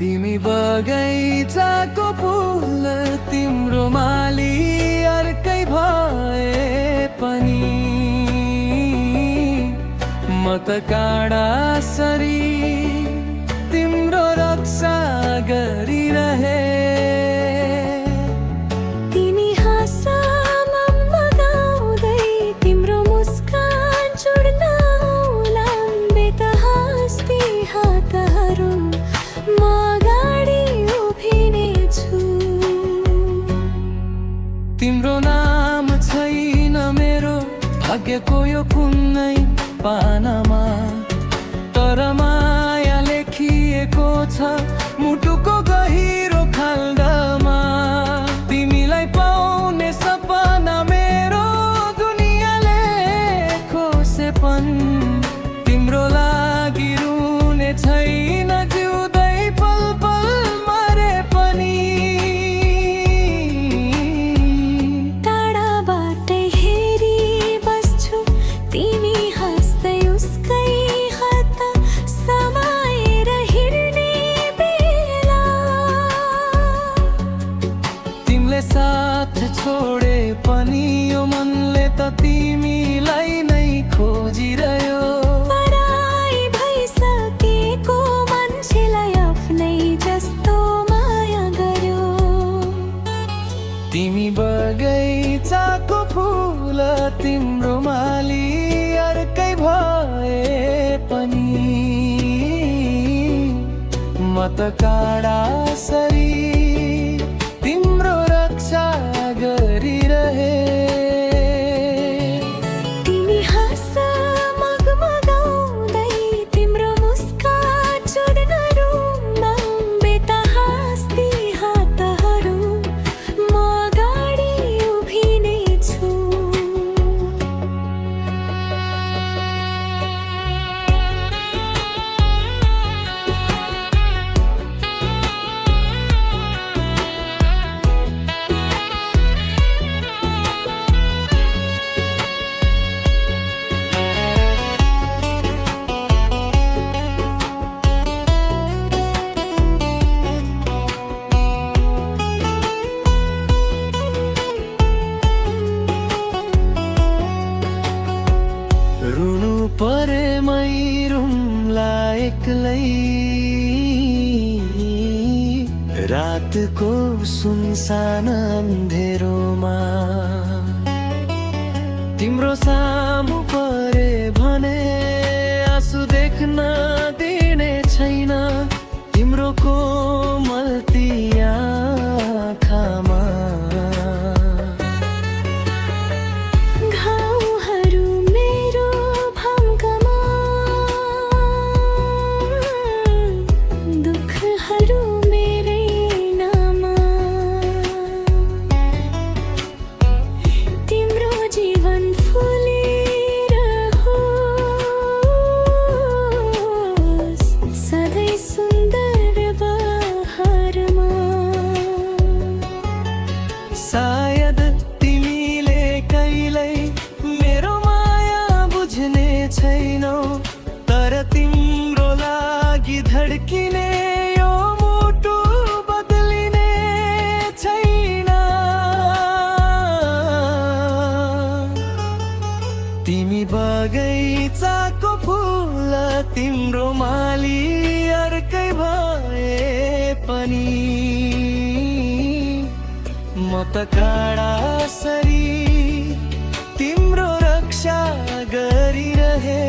तिमी बगैँचाको फुल तिम्रो माली अर्कै भए पनि म त काँडा सरी तिम्रो रक्षा गरिरहे। तिमी हाँसामा गाउँदै तिम्रो मुस्कान चुड्न लाम्बे त हाँस्ती हातहरू म अगाडि उभिनेछु। तिम्रो नाम छैन मेरो भाग्यको यो कुनै पानामा, तर माया लेखिएको छ मुटुको गहिरो खाल्डामा। तिमीलाई पाउने सपना मेरो दुनियाँले खोसेपन, तिम्रो लागि रुने छैन जिउँदै पल पल मरे पनि। टाढाबाटै हेरी बस्छु तिमी हाँस्दै उसकै हात समाएर हिँड्ने बेला। तिमीले साथ छोडे पनि यो मनले त तिमीलाई नै खोजिरह्यो। पराई भइसकेको मान्छेलाई आफ्नै जस्तो माया गर्यो। तिमी बगैँचाको फुल तिम्रो माली अर्कै भए पनि म त काँडा सरी तिम्रो रक्षा गरिरहे। तिमी हाँसा मगमगाउँदै तिम्रो मुस्कान चुड्न रुम्बाम्बे त हाँस्ती हातहरू म अगाडि उभिनेछु। रुनु परे मै रुम्ला एक्लै, रातको सुनसान अँधेरोमा। तिम्रो सामु परे भने आँसु देख्न दिने छैन तिम्रो कोमलती आँखामा। घाउहरू मेरो भङ्गमा, दुःखहरू मेरै नाममा। तिम्रो जीवन फुलिरहोस् सधैँ सुन्दर बहारमा। सायद तिमीले कहिल्यै मेरो माया बुझ्ने छैनौ, तर तिम्रो लागि धड्किने यो मुटु बदलिने छैन। तिमी बगैँचाको फुल तिम्रो माली अर्कै भए पनि म मौत काड़ा सरी तिम्रो रक्षा गरिरहे